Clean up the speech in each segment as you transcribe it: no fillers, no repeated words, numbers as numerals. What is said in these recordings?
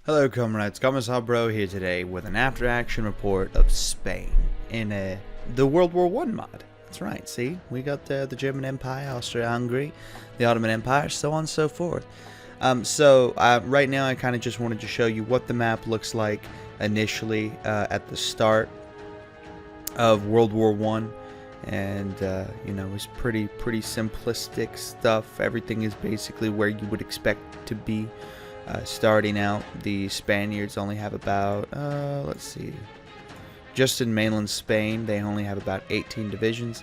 Hello comrades, Commissar Bro here today with an after-action report of Spain in the World War I mod. That's right, see? We got the German Empire, Austria-Hungary, the Ottoman Empire, so on and so forth. Right now I kind of just wanted to show you what the map looks like initially at the start of World War I. And, you know, it's pretty simplistic stuff. Everything is basically where you would expect to be. Starting out, the Spaniards only have about, let's see, just in mainland Spain, they only have about 18 divisions,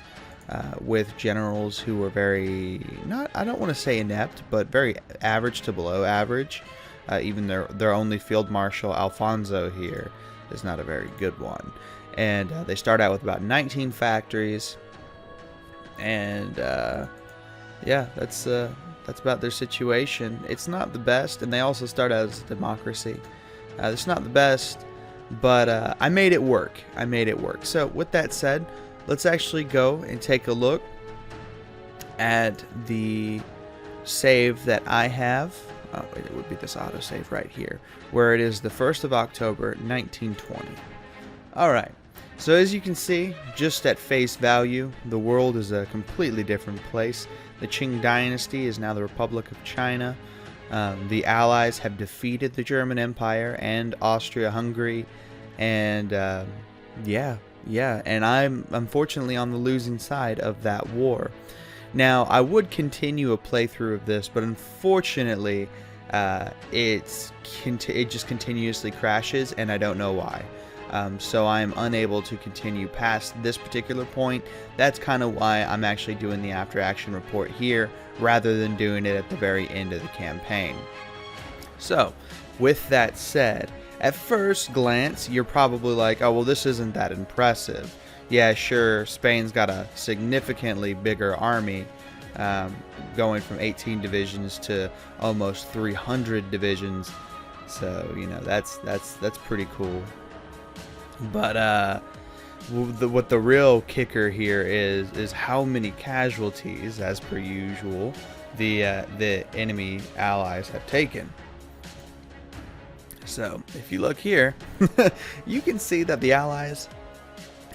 with generals who are very, I don't want to say inept, but very average to below average. Even their only field marshal, Alfonso, here is not a very good one. And they start out with about 19 factories, and yeah, that's about their situation. It's not the best, and they also start out as a democracy. It's not the best, but I made it work. So with that said, let's actually go and take a look at the save that I have. Oh, it would be this autosave right here, where it is the 1st of October, 1920. Alright, so as you can see, just at face value, the world is a completely different place. The Qing dynasty is now the Republic of China. The Allies have defeated the German Empire and Austria-Hungary, and and I'm unfortunately on the losing side of that war. Now, I would continue a playthrough of this, but unfortunately, it just continuously crashes, and I don't know why. So I'm unable to continue past this particular point. That's kind of why I'm actually doing the after action report here rather than doing it at the very end of the campaign. So with that said, at first glance you're probably like, oh well, this isn't that impressive. Yeah, sure, Spain's got a significantly bigger army, going from 18 divisions to almost 300 divisions, so you know that's pretty cool. But what the real kicker here is how many casualties, as per usual, the enemy allies have taken. So if you look here, you can see that the allies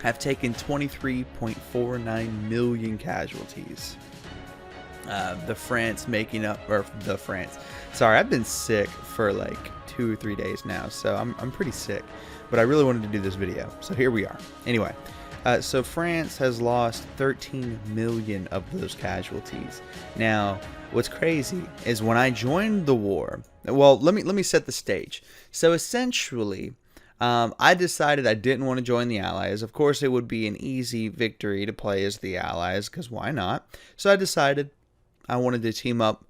have taken 23.49 million casualties. The France making up, or the France. Sorry, I've been sick for like 2 or 3 days now, so I'm pretty sick. But I really wanted to do this video, so here we are. Anyway, so France has lost 13 million of those casualties. Now, what's crazy is when I joined the war. Well, let me set the stage. So essentially, I decided I didn't want to join the Allies. Of course, it would be an easy victory to play as the Allies, because why not? So I decided I wanted to team up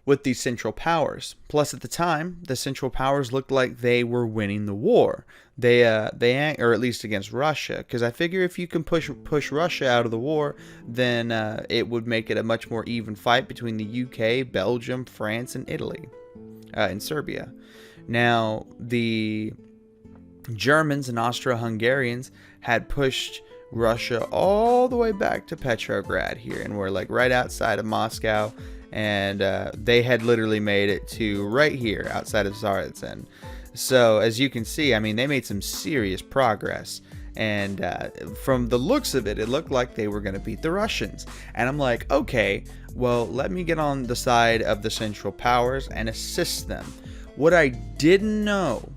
with the Central Powers. Plus, at the time, the Central Powers looked like they were winning the war. They or at least against Russia, because I figure if you can push Russia out of the war, then it would make it a much more even fight between the UK, Belgium, France, and Italy, and Serbia. Now, the Germans and Austro-Hungarians had pushed Russia all the way back to Petrograd here, and we're like right outside of Moscow. And they had literally made it to right here outside of Tsaritsyn. So as you can see, I mean, they made some serious progress. And from the looks of it, it looked like they were going to beat the Russians. And I'm like, okay, well, let me get on the side of the Central Powers and assist them. What I didn't know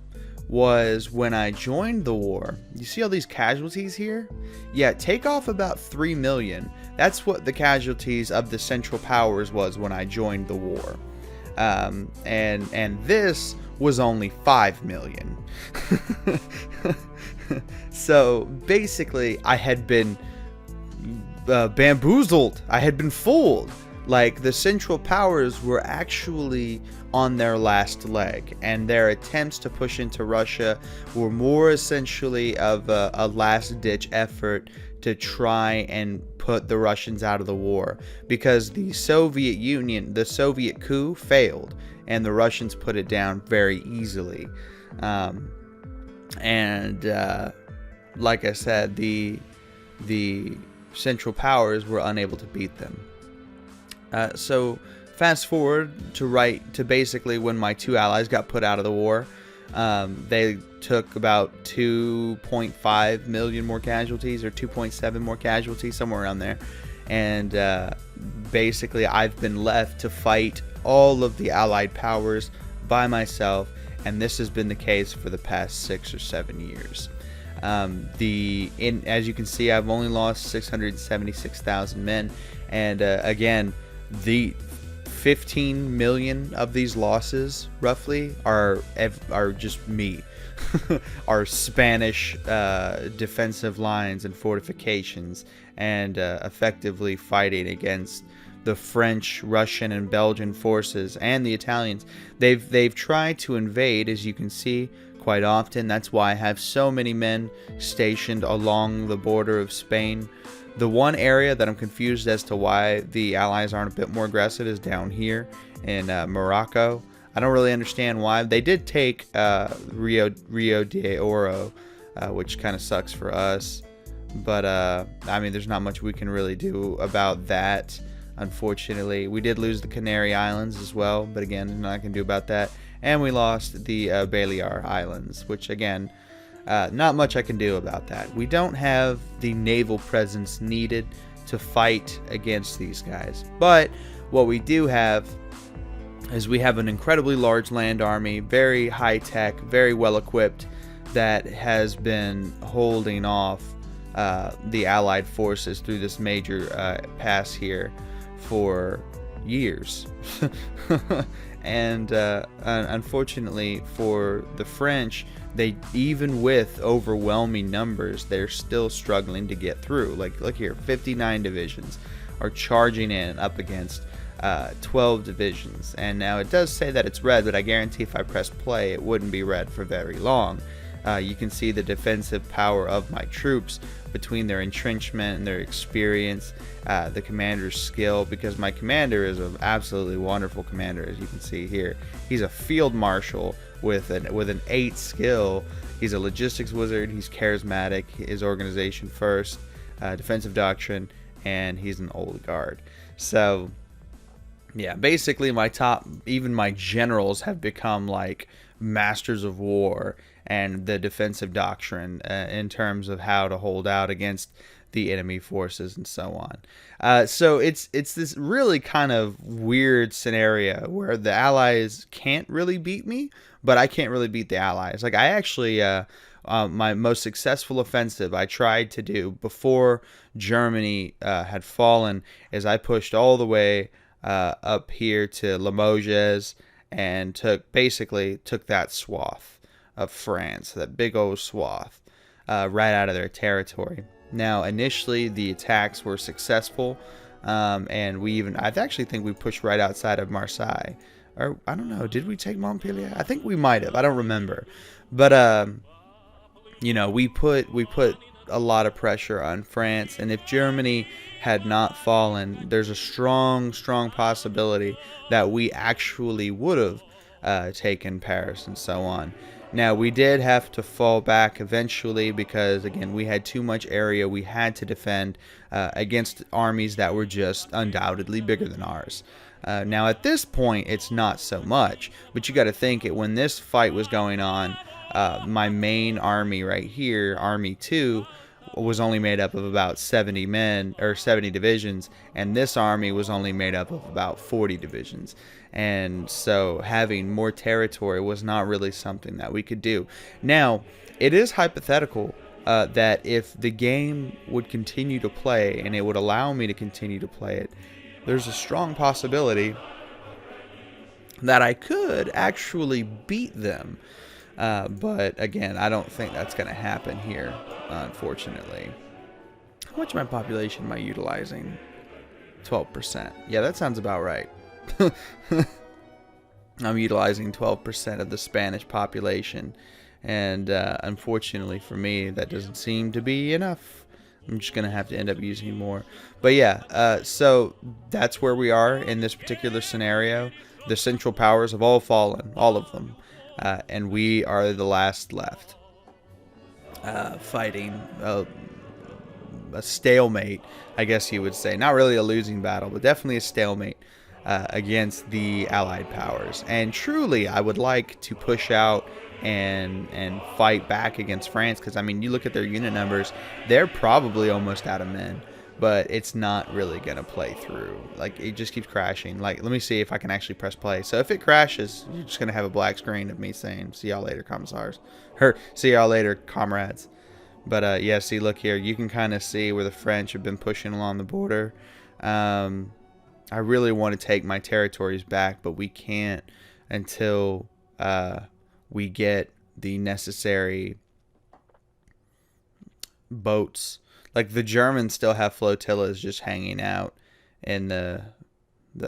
was when I joined the war, you see all these casualties here? Yeah, take off about 3 million. That's what the casualties of the Central Powers was when I joined the war. And this was only 5 million. So basically, I had been bamboozled. I had been fooled. Like, the Central Powers were actually on their last leg, and their attempts to push into Russia were more essentially of a last-ditch effort to try and put the Russians out of the war, because the Soviet Union, the Soviet coup failed, and the Russians put it down very easily. Like I said, the Central Powers were unable to beat them. So fast forward to basically when my two allies got put out of the war. They took about 2.5 million more casualties, or 2.7 more casualties, somewhere around there. And basically I've been left to fight all of the allied powers by myself, and this has been the case for the past 6 or 7 years. As you can see, I've only lost 676,000 men, and again, the 15 million of these losses roughly are just me. Our Spanish defensive lines and fortifications, and effectively fighting against the French, Russian, and Belgian forces, and the Italians. They've tried to invade, as you can see, quite often. That's why I have so many men stationed along the border of Spain. The one area that I'm confused as to why the Allies aren't a bit more aggressive is down here in Morocco. I don't really understand why. They did take Rio de Oro, which kind of sucks for us. But, I mean, there's not much we can really do about that, unfortunately. We did lose the Canary Islands as well, but again, nothing I can do about that. And we lost the Balear Islands, which, again, not much I can do about that. We don't have the naval presence needed to fight against these guys. But what we do have is we have an incredibly large land army, very high-tech, very well-equipped, that has been holding off the Allied forces through this major pass here for years. And unfortunately for the French, they, even with overwhelming numbers, they're still struggling to get through. Like, look here, 59 divisions are charging in up against 12 divisions. And now it does say that it's red, but I guarantee if I press play, it wouldn't be red for very long. You can see the defensive power of my troops between their entrenchment and their experience, the commander's skill, because my commander is an absolutely wonderful commander, as you can see here. He's a field marshal with an 8 skill. He's a logistics wizard. He's charismatic. His organization first, defensive doctrine, and he's an old guard. So yeah, basically even my generals have become like masters of war and the defensive doctrine in terms of how to hold out against the enemy forces and so on. So it's this really kind of weird scenario where the Allies can't really beat me, but I can't really beat the Allies. Like, I actually, my most successful offensive I tried to do before Germany had fallen is I pushed all the way up here to Limoges and basically took that swath of France, that big old swath, right out of their territory. Now, initially, the attacks were successful, and I actually think we pushed right outside of Marseille. Or, I don't know, did we take Montpellier? I think we might have. I don't remember. But, you know, we put a lot of pressure on France, and if Germany had not fallen, there's a strong possibility that we actually would have taken Paris and so on. Now, we did have to fall back eventually because, again, we had too much area we had to defend against armies that were just undoubtedly bigger than ours. Now, at this point, it's not so much, but you got to think it when this fight was going on, my main army right here, Army 2, was only made up of about 70 men, or 70 divisions, and this army was only made up of about 40 divisions. And so having more territory was not really something that we could do. Now, it is hypothetical that if the game would continue to play and it would allow me to continue to play it, there's a strong possibility that I could actually beat them. But again, I don't think that's going to happen here, unfortunately. How much of my population am I utilizing? 12%. Yeah, that sounds about right. I'm utilizing 12% of the Spanish population, and unfortunately for me, that doesn't seem to be enough. I'm just gonna have to end up using more. But yeah, so that's where we are in this particular scenario. The Central Powers have all fallen, all of them, and we are the last left, fighting a stalemate, I guess you would say. Not really a losing battle, but definitely a stalemate. against the Allied powers. And truly, I would like to push out and fight back against France, because I mean, you look at their unit numbers, they're probably almost out of men, but it's not really gonna play through. Like, it just keeps crashing. Like, let me see if I can actually press play. So if it crashes, you're just gonna have a black screen of me saying, "See y'all later, commissars," or "See y'all later, comrades." But yeah, see, look here, you can kind of see where the French have been pushing along the border. I really want to take my territories back, but we can't until we get the necessary boats. Like, the Germans still have flotillas just hanging out in the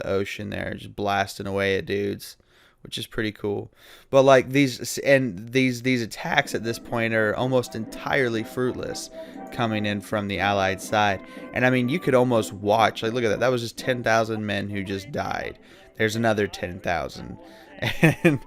ocean there, just blasting away at dudes, which is pretty cool. But like, these attacks at this point are almost entirely fruitless, coming in from the Allied side. And I mean, you could almost watch, like, look at that. That was just 10,000 men who just died. There's another 10,000. And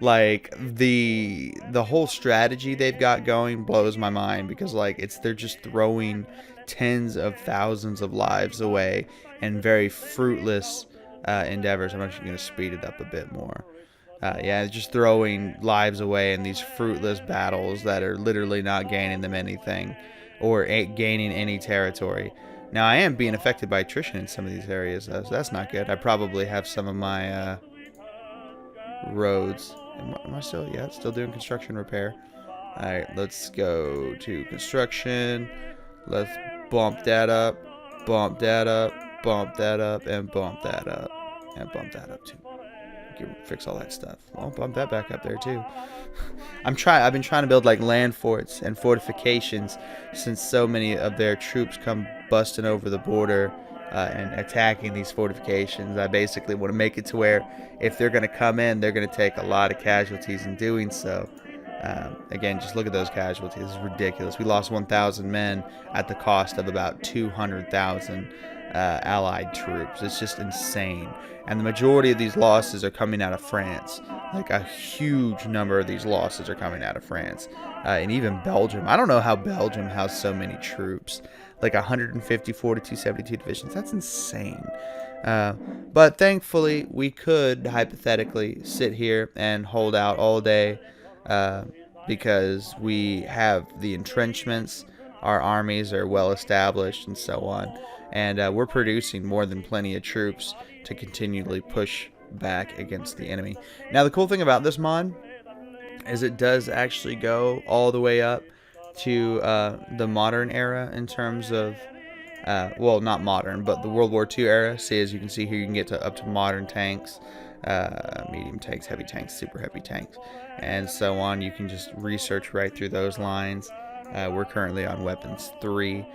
like, the whole strategy they've got going blows my mind, because like, they're just throwing tens of thousands of lives away in very fruitless endeavors. I'm actually going to speed it up a bit more. Yeah, just throwing lives away in these fruitless battles that are literally not gaining them anything, or gaining any territory. Now, I am being affected by attrition in some of these areas, though, so that's not good. I probably have some of my roads. Am I still? Yeah, still doing construction repair. Alright, let's go to construction. Let's bump that up, bump that up, bump that up, and bump that up, and bump that up too. Fix all that stuff. I'll bump that back up there too. I've been trying to build like land forts and fortifications, since so many of their troops come busting over the border and attacking these fortifications. I basically want to make it to where if they're going to come in, they're going to take a lot of casualties in doing so. Again, just look at those casualties. This is ridiculous. We lost 1,000 men at the cost of about 200,000 Allied troops. It's just insane. And the majority of these losses are coming out of France. Like, a huge number of these losses are coming out of France. And even Belgium. I don't know how Belgium has so many troops. Like 154 to 272 divisions. That's insane. But thankfully, we could hypothetically sit here and hold out all day, because we have the entrenchments, our armies are well established, and so on. And we're producing more than plenty of troops to continually push back against the enemy. Now, the cool thing about this mod is it does actually go all the way up to the modern era in terms of, well, not modern, but the World War II era. See, as you can see here, you can get up to modern tanks, medium tanks, heavy tanks, super heavy tanks, and so on. You can just research right through those lines. We're currently on weapons 3.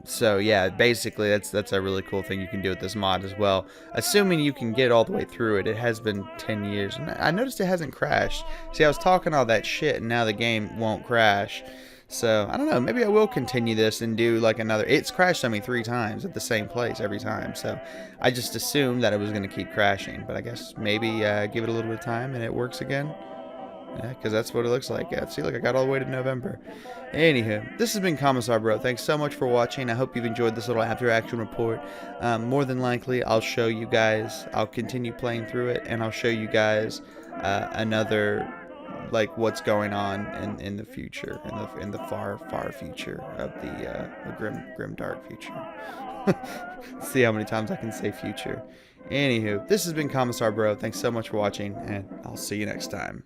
So yeah, basically that's a really cool thing you can do with this mod as well, assuming you can get all the way through it. It has been 10 years, and I noticed it hasn't crashed. See, I was talking all that shit, and now the game won't crash. So I don't know, maybe I will continue this and do like another. It's crashed on me 3 times at the same place every time, so I just assumed that it was going to keep crashing, but I guess maybe give it a little bit of time and it works again. Yeah, because that's what it looks like. Yeah, see, look, I got all the way to November. Anywho, this has been Commissar Bro. Thanks so much for watching. I hope you've enjoyed this little after-action report. More than likely, I'll show you guys. I'll continue playing through it, and I'll show you guys another, like, what's going on in the future, in the far future of the grim dark future. See how many times I can say future. Anywho, this has been Commissar Bro. Thanks so much for watching, and I'll see you next time.